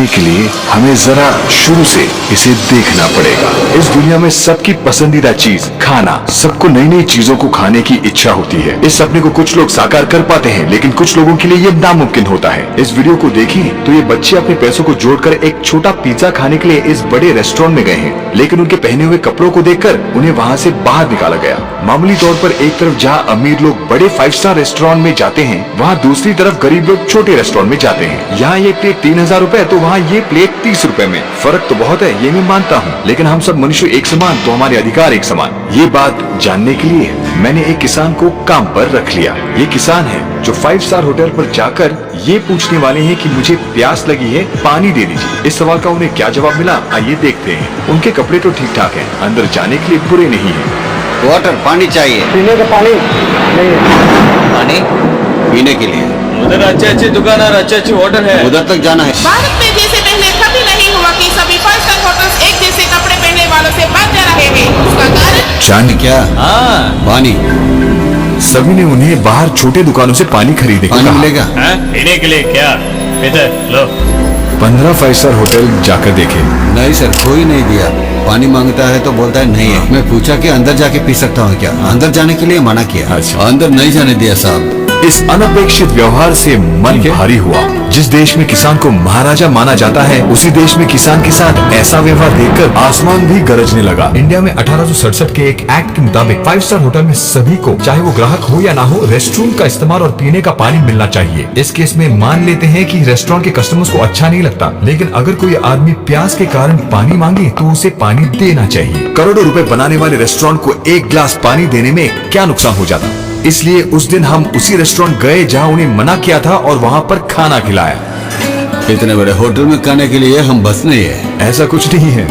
के लिए हमें जरा शुरू से इसे देखना पड़ेगा। इस दुनिया में सबकी पसंदीदा चीज खाना, सबको नई नई चीजों को खाने की इच्छा होती है। इस सपने को कुछ लोग साकार कर पाते हैं, लेकिन कुछ लोगों के लिए ये नामुमकिन होता है। इस वीडियो को देखें तो ये बच्चे अपने पैसों को जोड़कर एक छोटा पिज्जा खाने के लिए इस बड़े रेस्टोरेंट में गए हैं, लेकिन उनके पहने हुए कपड़ों को देखकर उन्हें वहाँ से बाहर निकाला गया। मामूली तौर पर एक तरफ जहाँ अमीर लोग बड़े 5 स्टार रेस्टोरेंट में जाते हैं, वहाँ दूसरी तरफ गरीब लोग छोटे रेस्टोरेंट में जाते हैं। यहाँ ये प्लेट 3000 रुपए तो वहाँ ये प्लेट 30 रुपए में। फर्क तो बहुत है, ये मैं मानता हूँ, लेकिन हम सब मनुष्य एक समान तो हमारे अधिकार एक समान। ये बात जानने के लिए मैंने एक किसान को काम पर रख लिया। ये किसान है जो 5 स्टार होटल पर जाकर ये पूछने वाले हैं कि मुझे प्यास लगी है, पानी दे दीजिए। इस सवाल का उन्हें क्या जवाब मिला, आइए देखते हैं। उनके कपड़े तो ठीक ठाक हैं, अंदर जाने के लिए बुरे नहीं है। वाटर, पानी चाहिए। पीने का पानी नहीं है। पानी पीने के लिए उधर अच्छे अच्छे दुकान और अच्छे अच्छे होटल है, उधर तक जाना है। भारत में जैसे पहले कभी नहीं हुआ कि सभी 5 स्टार होटल्स एक जैसे कपड़े पहनने वालों से बात जा रहे हैं। उसका कारण जाने क्या? हाँ पानी। सभी ने उन्हें बाहर छोटे दुकानों से पानी खरीदने को पानी कहा। मिलेगा? पीने के लिए क्या? इधर लो। 15 5 स्टार होटल जाकर देखे। नहीं सर, कोई नहीं दिया। पानी मांगता है तो बोलता है नहीं है। मैं पूछा कि अंदर जाके पी सकता हूँ क्या? अंदर जाने के लिए मना किया। अच्छा। अंदर नहीं जाने दिया साहब। इस अनपेक्षित व्यवहार से मन भारी हुआ। जिस देश में किसान को महाराजा माना जाता है, उसी देश में किसान के साथ ऐसा व्यवहार देखकर आसमान भी गरजने लगा। इंडिया में 1867 के एक एक्ट के मुताबिक 5 स्टार होटल में सभी को, चाहे वो ग्राहक हो या ना हो, रेस्टोरेंट का इस्तेमाल और पीने का पानी मिलना चाहिए। इस केस में मान लेते हैं कि रेस्टोरेंट के कस्टमर्स को अच्छा नहीं लगता, लेकिन अगर कोई आदमी प्यास के कारण पानी मांगे तो उसे पानी देना चाहिए। करोड़ों रुपए बनाने वाले रेस्टोरेंट को एक गिलास पानी देने में क्या नुकसान हो जाता। इसलिए उस दिन हम उसी रेस्टोरेंट गए जहां उन्हें मना किया था और वहां पर खाना खिलाया। इतने बड़े होटल में खाने के लिए हम बस नहीं है। ऐसा कुछ नहीं है।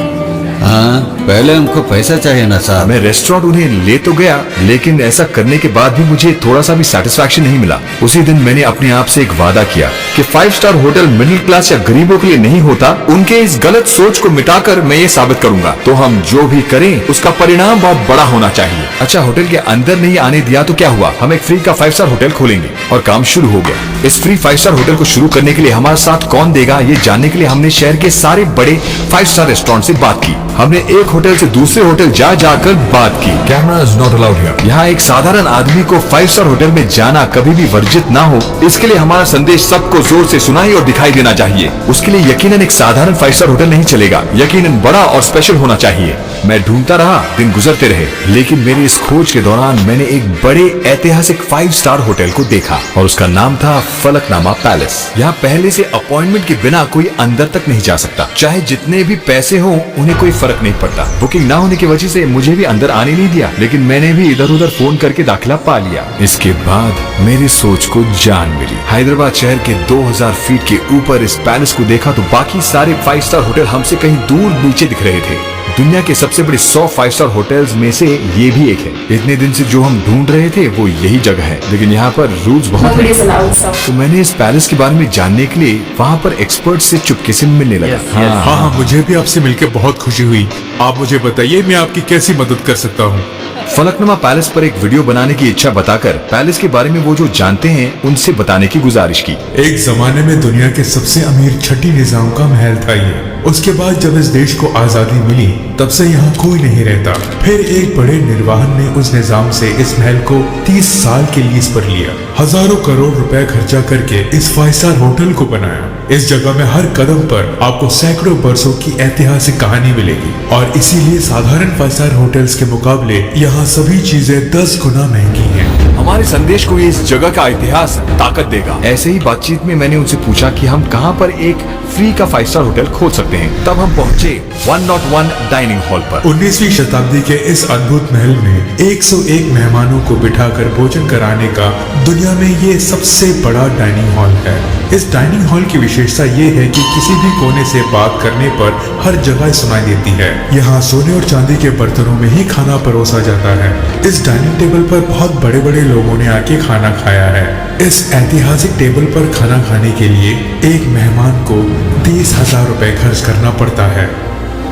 हाँ, पहले हमको पैसा चाहिए ना साहब। मैं रेस्टोरेंट उन्हें ले तो गया, लेकिन ऐसा करने के बाद भी मुझे थोड़ा सा भी सेटिस्फैक्शन नहीं मिला। उसी दिन मैंने अपने आप से एक वादा किया कि 5 स्टार होटल मिडिल क्लास या गरीबों के लिए नहीं होता। उनके इस गलत सोच को मिटाकर मैं ये साबित करूंगा। तो हम जो भी करें उसका परिणाम बहुत बड़ा होना चाहिए। अच्छा, होटल के अंदर नहीं आने दिया तो क्या हुआ, हम एक फ्री का 5 स्टार होटल खोलेंगे और काम शुरू हो गया। इस फ्री 5 स्टार होटल को शुरू करने के लिए हमारे साथ कौन देगा, ये जानने के लिए हमने शहर के सारे बड़े 5 स्टार रेस्टोरेंट से बात की। हमने एक होटल से दूसरे होटल जा जाकर बात की। Camera is not allowed here. यहाँ एक साधारण आदमी को 5 स्टार होटल में जाना कभी भी वर्जित ना हो, इसके लिए हमारा संदेश सबको जोर से सुनाई और दिखाई देना चाहिए। उसके लिए यकीनन एक साधारण 5 स्टार होटल नहीं चलेगा, यकीनन बड़ा और स्पेशल होना चाहिए। मैं ढूंढता रहा, दिन गुजरते रहे, लेकिन मेरी इस खोज के दौरान मैंने एक बड़े ऐतिहासिक 5 स्टार होटल को देखा और उसका नाम था फलकनामा पैलेस। यहाँ पहले से अपॉइंटमेंट के बिना कोई अंदर तक नहीं जा सकता, चाहे जितने भी पैसे हो उन्हें कोई फर्क नहीं पड़ता। बुकिंग ना होने की वजह से मुझे भी अंदर आने नहीं दिया, लेकिन मैंने भी इधर उधर फोन करके दाखिला पा लिया। इसके बाद मेरी सोच को जान मिली। हैदराबाद शहर के 2000 फीट के ऊपर इस पैलेस को देखा तो बाकी सारे 5 स्टार होटल हमसे कहीं दूर नीचे दिख रहे थे। दुनिया के सबसे बड़े 100 5 स्टार होटल्स में से ये भी एक है। इतने दिन से जो हम ढूंढ रहे थे वो यही जगह है, लेकिन यहाँ पर रूल्स बहुत हैं। तो मैंने इस पैलेस के बारे में जानने के लिए वहाँ पर एक्सपर्ट से चुपके से मिलने लगा। हाँ, मुझे भी आपसे मिलकर बहुत खुशी हुई। आप मुझे बताइए मैं आपकी कैसी मदद कर सकता हूँ। फलकनुमा पैलेस पर एक वीडियो बनाने की इच्छा बताकर पैलेस के बारे में वो जो जानते हैं उनसे बताने की गुजारिश की। एक जमाने में दुनिया के सबसे अमीर छठी निजाम का महल था ये। उसके बाद जब इस देश को आजादी मिली तब से यहाँ कोई नहीं रहता। फिर एक बड़े निर्वाहन ने उस निजाम से इस महल को 30 साल के लीज पर लिया। हजारों करोड़ रुपए खर्चा करके इस 5 स्टार होटल को बनाया। इस जगह में हर कदम पर आपको सैकड़ों बरसों की ऐतिहासिक कहानी मिलेगी और इसीलिए साधारण 5 स्टार होटल्स के मुकाबले यहाँ सभी चीजें 10 गुना महंगी हैं। हमारे संदेश को ये इस जगह का इतिहास ताकत देगा। ऐसे ही बातचीत में मैंने उनसे पूछा कि हम कहाँ पर एक फ्री का 5 स्टार होटल खोल सकते हैं। तब हम पहुँचे 101 डाइनिंग हॉल पर। 19वीं शताब्दी के इस अद्भुत महल में 101 मेहमानों को बिठाकर भोजन कराने का दुनिया में ये सबसे बड़ा डाइनिंग हॉल है। इस डाइनिंग हॉल की विशेषता ये है कि किसी भी कोने से बात करने पर हर जगह सुनाई देती है। यहाँ सोने और चांदी के बर्तनों में ही खाना परोसा जाता है। इस डाइनिंग टेबल पर बहुत बड़े बड़े लोगों ने आके खाना खाया है। इस ऐतिहासिक टेबल पर खाना खाने के लिए एक मेहमान को 30,000 रुपए खर्च करना पड़ता है।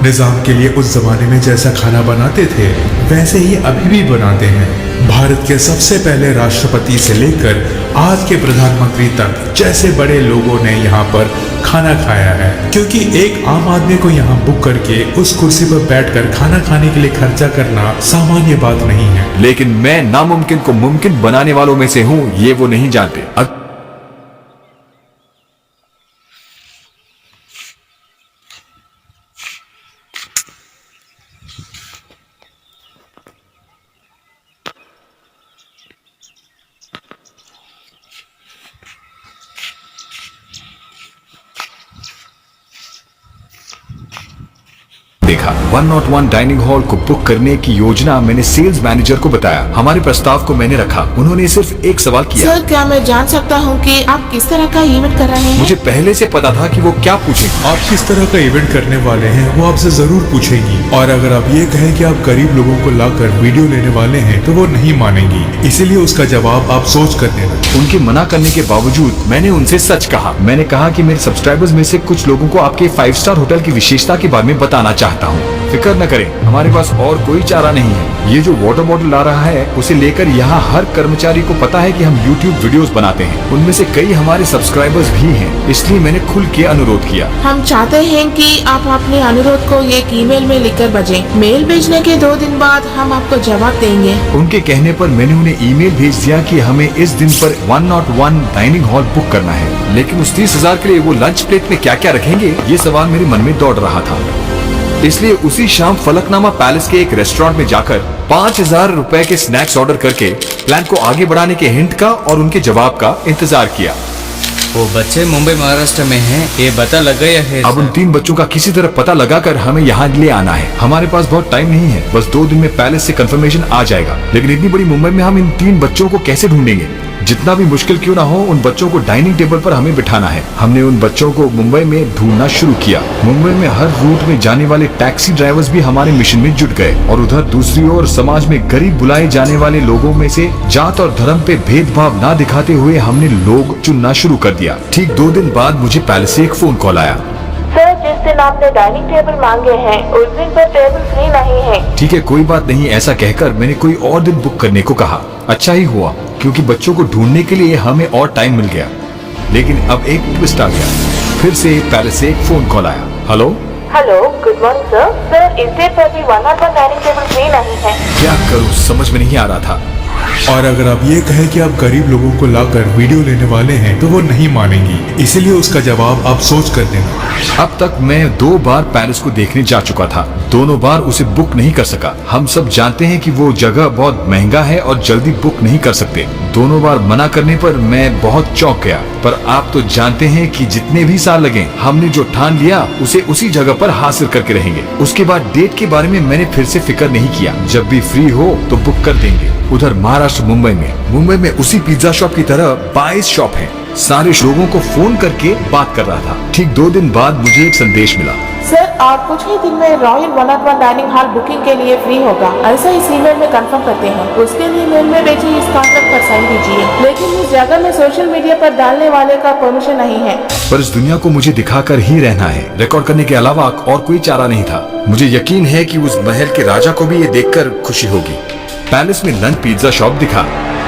निजाम के लिए उस जमाने में जैसा खाना बनाते थे वैसे ही अभी भी बनाते हैं। भारत के सबसे पहले राष्ट्रपति से लेकर आज के प्रधानमंत्री तक जैसे बड़े लोगों ने यहाँ पर खाना खाया है, क्योंकि एक आम आदमी को यहाँ बुक करके उस कुर्सी पर बैठकर खाना खाने के लिए खर्चा करना सामान्य बात नहीं है। लेकिन मैं नामुमकिन को मुमकिन बनाने वालों में से हूँ, ये वो नहीं जानते। देखा 101 डाइनिंग हॉल को बुक करने की योजना मैंने सेल्स मैनेजर को बताया। हमारे प्रस्ताव को मैंने रखा। उन्होंने सिर्फ एक सवाल किया, सर क्या मैं जान सकता हूँ कि आप किस तरह का इवेंट कर रहे हैं? मुझे पहले से पता था कि वो क्या पूछेंगे। आप किस तरह का इवेंट करने वाले हैं वो आपसे जरूर पूछेंगी, और अगर आप ये कहें कि आप गरीब लोगों को लाकर वीडियो लेने वाले हैं तो वो नहीं मानेंगी, इसीलिए उसका जवाब आप सोच कर देना। उनके मना करने के बावजूद मैंने उनसे सच कहा। मैंने कहा कि मेरे सब्सक्राइबर्स में से कुछ लोगों को आपके 5 स्टार होटल की विशेषता के बारे में बताना चाहता हूँ। फिक्र न करें, हमारे पास और कोई चारा नहीं है। ये जो वाटर बॉटल ला रहा है उसे लेकर यहाँ हर कर्मचारी को पता है कि हम YouTube वीडियोस बनाते हैं। उनमें से कई हमारे सब्सक्राइबर्स भी हैं, इसलिए मैंने खुल के अनुरोध किया। हम चाहते हैं कि आप अपने अनुरोध को एक ईमेल में लिखकर भेजें। मेल भेजने के 2 दिन बाद हम आपको जवाब देंगे। उनके कहने पर मैंने उन्हें ईमेल भेज दिया कि हमें इस दिन पर 101 डाइनिंग हॉल बुक करना है, लेकिन उस 30,000 के लिए वो लंच प्लेट में क्या क्या रखेंगे, ये सवाल मेरे मन में दौड़ रहा था। इसलिए उसी शाम फलकनामा पैलेस के एक रेस्टोरेंट में जाकर 5,000 रुपए के स्नैक्स ऑर्डर करके प्लान को आगे बढ़ाने के हिंट का और उनके जवाब का इंतजार किया। वो बच्चे मुंबई महाराष्ट्र में हैं, ये पता लग गया है। अब उन 3 बच्चों का किसी तरह पता लगाकर हमें यहाँ ले आना है। हमारे पास बहुत टाइम नहीं है, बस 2 दिन में पैलेस से कंफर्मेशन आ जाएगा। लेकिन इतनी बड़ी मुंबई में हम इन 3 बच्चों को कैसे ढूंढेंगे? जितना भी मुश्किल क्यों ना हो, उन बच्चों को डाइनिंग टेबल पर हमें बिठाना है। हमने उन बच्चों को मुंबई में ढूंढना शुरू किया। मुंबई में हर रूट में जाने वाले टैक्सी ड्राइवर्स भी हमारे मिशन में जुट गए, और उधर दूसरी ओर समाज में गरीब बुलाए जाने वाले लोगों में से जात और धर्म पे भेदभाव ना दिखाते हुए हमने लोग चुनना शुरू कर दिया। ठीक 2 दिन बाद मुझे पैलेस से एक फोन कॉल आया। सर जिस दिन आपने डाइनिंग टेबल मांगे हैं उस दिन पर टेबल फ्री नहीं है। ठीक है, कोई बात नहीं। ऐसा कहकर मैंने कोई और दिन बुक करने को कहा। अच्छा ही हुआ, क्योंकि बच्चों को ढूंढने के लिए हमें और टाइम मिल गया। लेकिन अब एक ट्विस्ट आ गया। फिर से पैलेस से एक फोन कॉल आया। Hello, good morning sir. Sir इस डेट पर भी 101 डाइनिंग टेबल फ्री नहीं है। क्या करूं, समझ में नहीं आ रहा था। और अगर आप ये कहें कि आप गरीब लोगों को लाकर वीडियो लेने वाले हैं तो वो नहीं मानेंगी, इसीलिए उसका जवाब आप सोच कर देना। अब तक मैं 2 बार पैलेस को देखने जा चुका था। दोनों बार उसे बुक नहीं कर सका। हम सब जानते हैं कि वो जगह बहुत महंगा है और जल्दी बुक नहीं कर सकते। दोनों बार मना करने पर मैं बहुत चौंक गया। पर आप तो जानते हैं कि जितने भी साल लगे, हमने जो ठान लिया उसे उसी जगह पर हासिल करके रहेंगे। उसके बाद डेट के बारे में मैंने फिर से फिक्र नहीं किया। जब भी फ्री हो तो बुक कर देंगे। उधर महाराष्ट्र मुंबई में उसी पिज्जा शॉप की तरह 22 शॉप हैं। सारे लोगों को फोन करके बात कर रहा था। ठीक 2 दिन बाद मुझे एक संदेश मिला। सर आप कुछ ही दिन में रॉयल 101 डाइनिंग हॉल बुकिंग के लिए फ्री होगा, ऐसा इस ईमेल में कंफर्म करते हैं। उसके लिए मेल में भेजे इस कॉन्ट्रैक्ट पर साइन कीजिए। लेकिन इस जगह में सोशल मीडिया पर डालने वाले का परमिशन नहीं है। पर इस दुनिया को मुझे दिखाकर ही रहना है। रिकॉर्ड करने के अलावा और कोई चारा नहीं था। मुझे यकीन है कि उस महल के राजा को भी ये देखकर खुशी होगी। पैलेस में लंच पिज्जा शॉप दिखा,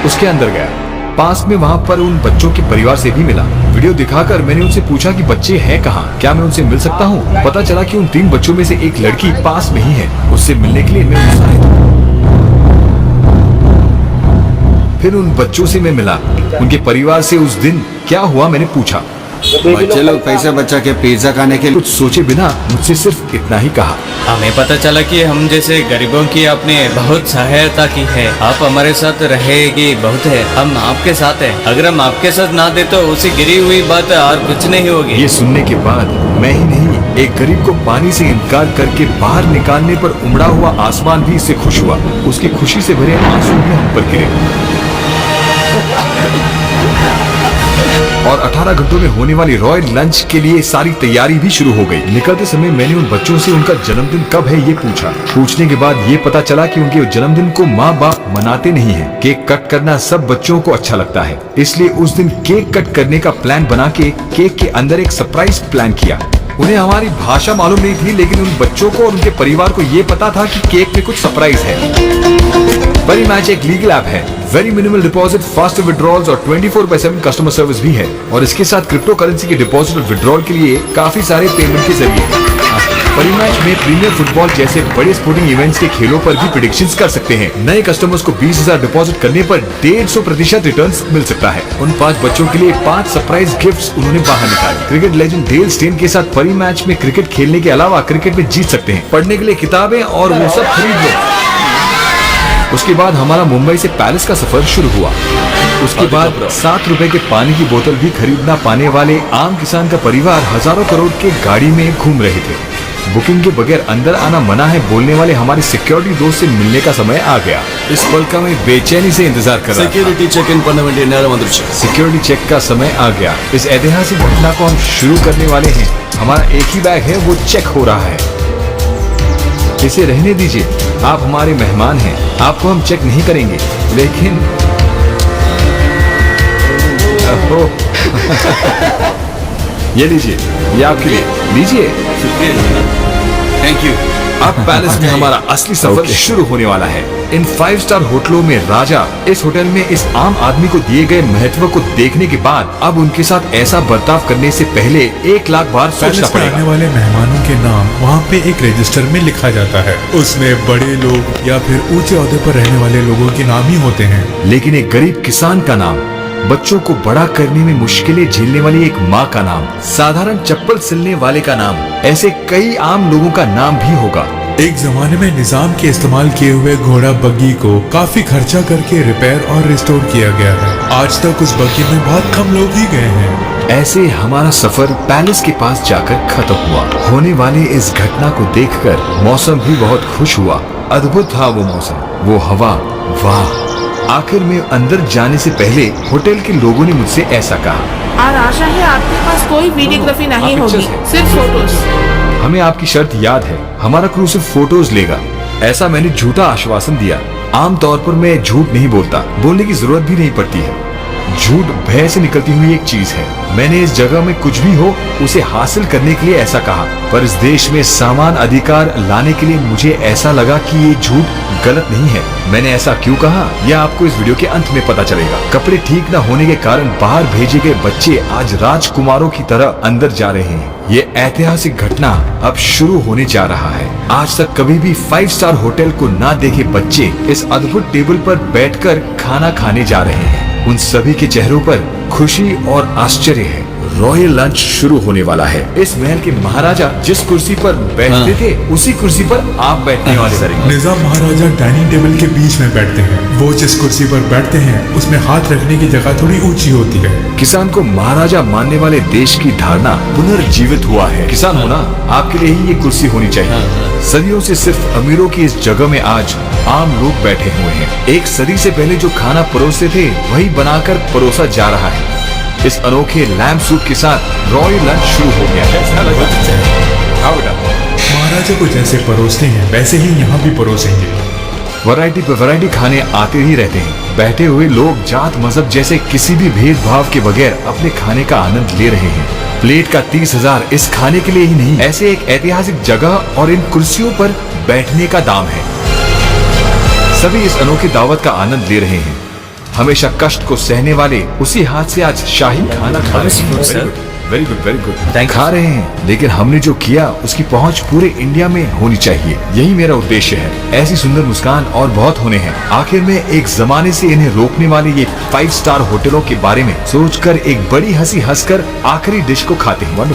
उसके अंदर गया। पास में वहाँ पर उन बच्चों के परिवार से भी मिला। वीडियो दिखाकर मैंने उनसे पूछा कि बच्चे हैं कहाँ, क्या मैं उनसे मिल सकता हूँ? पता चला कि उन 3 बच्चों में से एक लड़की पास में ही है। उससे मिलने के लिए मैं उत्साहित हूँ। फिर उन बच्चों से मैं मिला। उनके परिवार से उस दिन क्या हुआ मैंने पूछा। बच्चे लोग पैसे बचा के पिज्जा खाने के लिए कुछ सोचे बिना मुझसे सिर्फ इतना ही कहा। हमें पता चला कि हम जैसे गरीबों की आपने बहुत सहायता की है। आप हमारे साथ रहेगी बहुत है, हम आपके साथ हैं। अगर हम आपके साथ ना दे तो उसी गिरी हुई बात और कुछ नहीं होगी। ये सुनने के बाद मैं ही नहीं, एक गरीब को पानी से इनकार करके बाहर निकालने पर उमड़ा हुआ आसमान भी इससे खुश हुआ। उसकी खुशी से भरे आंसू भी हम पर गिरे। और 18 घंटों में होने वाली रॉयल लंच के लिए सारी तैयारी भी शुरू हो गई। निकलते समय मैंने उन बच्चों से उनका जन्मदिन कब है ये पूछा। पूछने के बाद ये पता चला कि उनके जन्मदिन को माँ बाप मनाते नहीं है। केक कट करना सब बच्चों को अच्छा लगता है, इसलिए उस दिन केक कट करने का प्लान बना के केक के अंदर एक सरप्राइज प्लान किया। उन्हें हमारी भाषा मालूम नहीं थी, लेकिन उन बच्चों को और उनके परिवार को ये पता था कि केक में कुछ सरप्राइज है। परी मैच एक लीगल ऐप है। Very minimal deposit, fast withdrawals और 24/7 कस्टमर सर्विस भी है। और इसके साथ क्रिप्टो करेंसी के डिपॉजिट और विड्रॉल के लिए काफी सारे पेमेंट के जरिए हैं। परी मैच में प्रीमियर फुटबॉल जैसे बड़े स्पोर्टिंग इवेंट्स के खेलों पर भी प्रेडिक्शंस कर सकते हैं। नए कस्टमर्स को 20,000 डिपॉजिट करने पर 150% रिटर्न्स मिल सकता है। उन 5 बच्चों के लिए 5 सरप्राइज गिफ्ट्स उन्होंने बाहर निकाले। क्रिकेट लेजेंड डेल स्टेन के साथ परी मैच में क्रिकेट खेलने के अलावा क्रिकेट में जीत सकते हैं। पढ़ने के लिए किताबें और वो सब खरीद लो। उसके बाद हमारा मुंबई से पैलेस का सफर शुरू हुआ। उसके बाद 7 रुपए के पानी की बोतल भी खरीदना पाने वाले आम किसान का परिवार हजारों करोड़ के गाड़ी में घूम रहे थे। बुकिंग के बगैर अंदर आना मना है बोलने वाले हमारे सिक्योरिटी दोस्त से मिलने का समय आ गया। इस पल का मैं बेचैनी से इंतजार कर रहा था। செக்யூரிட்டி செக் இன் பண்ண வேண்டிய நேரம் வந்துருச்சு. सिक्योरिटी चेक का समय आ गया। इस ऐतिहासिक घटना को हम शुरू करने वाले हैं। हमारा एक ही बैग है, वो चेक हो रहा है। इसे रहने दीजिए, आप हमारे मेहमान हैं। आपको हम चेक नहीं करेंगे, लेकिन ओहो। ये लीजिए, ये आपके लिए, लीजिए। Thank you. अब पैलेस में हमारा असली सफर शुरू होने वाला है। इन 5 स्टार होटलों में राजा इस होटल में इस आम आदमी को दिए गए महत्व को देखने के बाद अब उनके साथ ऐसा बर्ताव करने से पहले 1 लाख बार सोचना पैलेस में पड़ेगा। आने वाले मेहमानों के नाम वहाँ पे एक रजिस्टर में लिखा जाता है। उसमें बड़े लोग या फिर ऊंचे ओहदे पर रहने वाले लोगों के नाम ही होते हैं। लेकिन एक गरीब किसान का नाम, बच्चों को बड़ा करने में मुश्किलें झेलने वाली एक माँ का नाम, साधारण चप्पल सिलने वाले का नाम, ऐसे कई आम लोगों का नाम भी होगा। एक जमाने में निजाम के इस्तेमाल किए हुए घोड़ा बग्गी को काफी खर्चा करके रिपेयर और रिस्टोर किया गया है। आज तक उस बग्गी में बहुत कम लोग ही गए हैं। ऐसे हमारा सफर पैलेस के पास जाकर खत्म हुआ। होने वाली इस घटना को देखकर मौसम भी बहुत खुश हुआ। अद्भुत था वो मौसम, वो हवा, वाह। आखिर में अंदर जाने से पहले होटल के लोगों ने मुझसे ऐसा कहा, और आशा है आपके पास कोई वीडियोग्राफी नहीं हाँ, होगी, pictures है। सिर्फ फोटोज। हमें आपकी शर्त याद है, हमारा क्रू सिर्फ फोटोज लेगा। ऐसा मैंने झूठा आश्वासन दिया। आमतौर पर मैं झूठ नहीं बोलता, बोलने की जरूरत भी नहीं पड़ती है। झूठ भय से निकलती हुई एक चीज है। मैंने इस जगह में कुछ भी हो उसे हासिल करने के लिए ऐसा कहा, पर इस देश में समान अधिकार लाने के लिए मुझे ऐसा लगा कि ये झूठ गलत नहीं है। मैंने ऐसा क्यों कहा, यह आपको इस वीडियो के अंत में पता चलेगा। कपड़े ठीक न होने के कारण बाहर भेजे गए बच्चे आज राजकुमारों की तरह अंदर जा रहे हैं। ये ऐतिहासिक घटना अब शुरू होने जा रहा है। आज तक कभी भी 5 स्टार होटल को ना देखे बच्चे इस अद्भुत टेबल पर बैठकर खाना खाने जा रहे हैं। उन सभी के चेहरों पर खुशी और आश्चर्य है। रॉयल लंच शुरू होने वाला है। इस महल के महाराजा जिस कुर्सी पर बैठते थे उसी कुर्सी पर आप बैठने वाले हैं। निजाम महाराजा डाइनिंग टेबल के बीच में बैठते हैं। वो जिस कुर्सी पर बैठते हैं उसमें हाथ रखने की जगह थोड़ी ऊंची होती है। किसान को महाराजा मानने वाले देश की धारणा पुनर्जीवित हुआ है। किसान होना आपके लिए ही ये कुर्सी होनी चाहिए। सदियों से सिर्फ अमीरों की इस जगह में आज आम लोग बैठे हुए हैं। एक सदी से पहले जो खाना परोसते थे वही बनाकर परोसा जा रहा है। इस अनोखे लैम्प सूप के साथ रॉयल लंच शुरू हो गया है। महाराजा को जैसे परोसते हैं वैसे ही यहाँ भी परोसेंगे। वैरायटी पर वैरायटी खाने आते ही रहते हैं। बैठे हुए लोग जात मजहब जैसे किसी भी भेदभाव के बगैर अपने खाने का आनंद ले रहे हैं। प्लेट का 30,000 इस खाने के लिए ही नहीं, ऐसे एक ऐतिहासिक जगह और इन कुर्सियों पर बैठने का दाम है। सभी इस अनोखी दावत का आनंद ले रहे हैं। हमेशा कष्ट को सहने वाले उसी हाथ से आज शाही खाना खा रहे हैं। Very good, very good. खा रहे हैं, लेकिन हमने जो किया उसकी पहुंच पूरे इंडिया में होनी चाहिए। यही मेरा उद्देश्य है। ऐसी सुंदर मुस्कान और बहुत होने हैं। आखिर में एक जमाने से इन्हें रोकने वाले ये 5 स्टार होटलों के बारे में सोचकर एक बड़ी हंसी हंसकर आखिरी डिश को खाते हैं।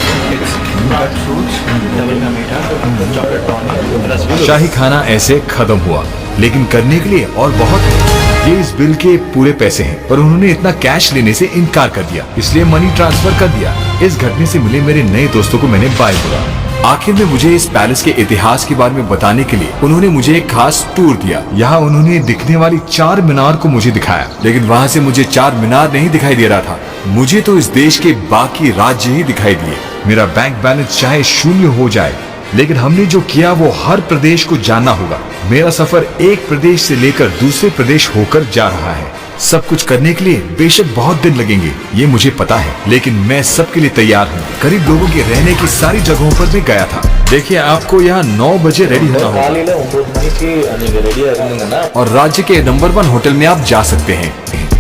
शाही खाना ऐसे खत्म हुआ, लेकिन करने के लिए और बहुत है। ये इस बिल के पूरे पैसे हैं, पर उन्होंने इतना कैश लेने से इनकार कर दिया, इसलिए मनी ट्रांसफर कर दिया। इस घटने से मिले मेरे नए दोस्तों को मैंने बाय बोला। आखिर में मुझे इस पैलेस के इतिहास के बारे में बताने के लिए उन्होंने मुझे एक खास टूर दिया। यहाँ उन्होंने दिखने वाली 4 मीनार को मुझे दिखाया, लेकिन वहाँ से मुझे 4 मीनार नहीं दिखाई दे रहा था। मुझे तो इस देश के बाकी राज्य ही दिखाई दिए। मेरा बैंक बैलेंस चाहे 0 हो जाए, लेकिन हमने जो किया वो हर प्रदेश को जानना होगा। मेरा सफर एक प्रदेश से लेकर दूसरे प्रदेश होकर जा रहा है। सब कुछ करने के लिए बेशक बहुत दिन लगेंगे, ये मुझे पता है, लेकिन मैं सबके लिए तैयार हूँ। गरीब लोगों के रहने की सारी जगहों पर मैं गया था। देखिए आपको यहाँ 9 बजे रेडी होना होगा காலையில 9 மணிக்கு நீங்க ரெடியா இருந்தீங்கன்னா और राज्य के नंबर 1 होटल में आप जा सकते हैं।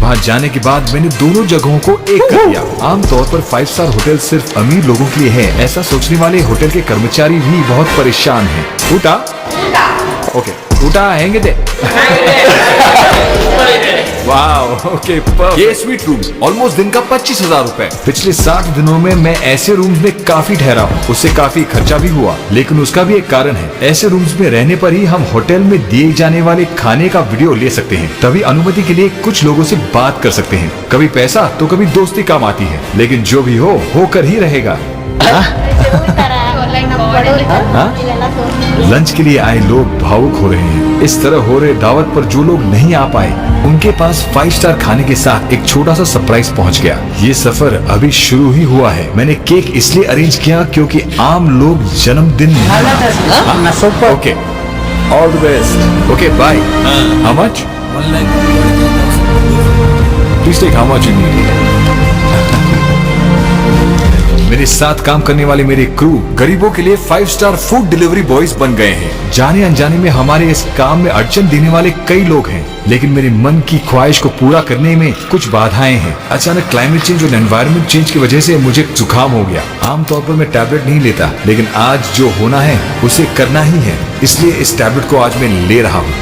वहाँ जाने के बाद मैंने दोनों जगहों को एक कर दिया। आमतौर पर 5 स्टार होटल सिर्फ अमीर लोगों के लिए है, ऐसा सोचने वाले होटल के कर्मचारी भी बहुत परेशान हैं। उठा ओके उठा हैंगे दे वाओ ओके ये स्वीट रूम ऑलमोस्ट दिन का 25,000 रुपए। पिछले 60 दिनों में मैं ऐसे रूम्स में काफी ठहरा हूँ, उससे काफी खर्चा भी हुआ, लेकिन उसका भी एक कारण है। ऐसे रूम्स में रहने पर ही हम होटल में दिए जाने वाले खाने का वीडियो ले सकते हैं, तभी अनुमति के लिए कुछ लोगों से बात कर सकते हैं। कभी पैसा तो कभी दोस्ती काम आती है, लेकिन जो भी हो होकर ही रहेगा। लंच के लिए आए लोग भावुक हो रहे हैं। इस तरह हो रहे दावत पर जो लोग नहीं आ पाए उनके पास 5 स्टार खाने के साथ एक छोटा सा सरप्राइज पहुंच गया। ये सफर अभी शुरू ही हुआ है। मैंने केक इसलिए अरेंज किया क्योंकि आम लोग जन्मदिन okay all the best okay bye. How much please take how much you need. मेरे साथ काम करने वाले मेरे क्रू गरीबों के लिए 5 स्टार फूड डिलीवरी बॉयज बन गए हैं। जाने अनजाने में हमारे इस काम में अड़चन देने वाले कई लोग हैं, लेकिन मेरे मन की ख्वाहिश को पूरा करने में कुछ बाधाएं हैं। अचानक क्लाइमेट चेंज और एनवायरनमेंट चेंज की वजह से मुझे जुकाम हो गया। आमतौर पर मैं टैबलेट नहीं लेता, लेकिन आज जो होना है उसे करना ही है, इसलिए इस टैबलेट को आज मैं ले रहा हूँ।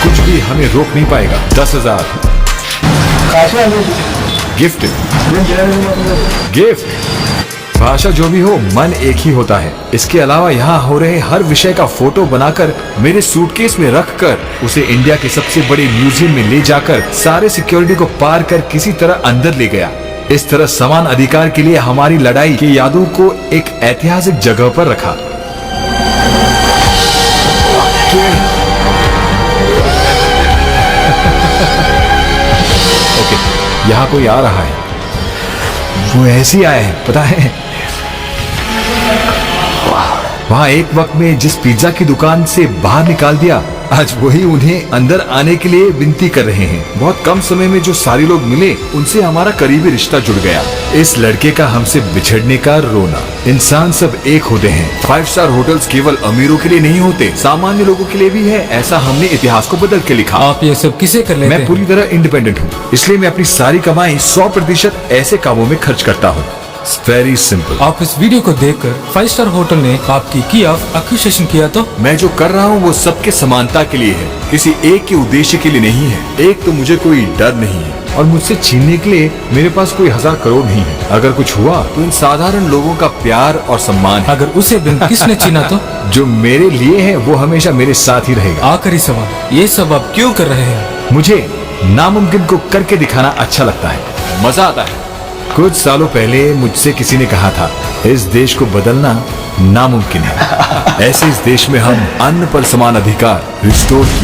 कुछ भी हमें रोक नहीं पाएगा। 10,000 गिफ्ट गिफ्ट भाषा जो भी हो, मन एक ही होता है। इसके अलावा यहाँ हो रहे हर विषय का फोटो बनाकर मेरे सूटकेस में रखकर उसे इंडिया के सबसे बड़े म्यूजियम में ले जाकर सारे सिक्योरिटी को पार कर किसी तरह अंदर ले गया। इस तरह समान अधिकार के लिए हमारी लड़ाई की यादों को एक ऐतिहासिक जगह पर रखा। यहाँ कोई आ रहा है, वो ऐसे ही आए हैं पता है। वहाँ एक वक्त में जिस पिज्जा की दुकान से बाहर निकाल दिया, आज वही उन्हें अंदर आने के लिए विनती कर रहे हैं। बहुत कम समय में जो सारे लोग मिले उनसे हमारा करीबी रिश्ता जुड़ गया। इस लड़के का हमसे बिछड़ने का रोना। इंसान सब एक होते हैं। 5 स्टार होटल्स केवल अमीरों के लिए नहीं होते, सामान्य लोगों के लिए भी है, ऐसा हमने इतिहास को बदल के लिखा। आप ये सब किसे कर लेते मैं हैं? पूरी तरह इंडिपेंडेंट हूँ, इसलिए मैं अपनी सारी कमाई 100% ऐसे कामों में खर्च करता हूँ। Very simple. आप इस वीडियो को देखकर 5 स्टार होटल ने आपकी की ऑफ एक्विजिशन किया तो मैं जो कर रहा हूँ वो सबके समानता के लिए है, किसी एक के उद्देश्य के लिए नहीं है। एक तो मुझे कोई डर नहीं है और मुझसे छीनने के लिए मेरे पास कोई 1000 करोड़ नहीं है। अगर कुछ हुआ तो इन साधारण लोगों का प्यार और सम्मान है। अगर उसे बिन किसने छीना तो? जो मेरे लिए है वो हमेशा मेरे साथ ही रहेगा। आखिरी सवाल, ये सब आप क्यों कर रहे हैं? मुझे नामुमकिन को करके दिखाना अच्छा लगता है, मजा आता है। कुछ सालों पहले मुझसे किसी ने कहा था, इस देश को बदलना नामुमकिन है। ऐसे इस देश में हम अन्न पर समान अधिकार रिस्टोर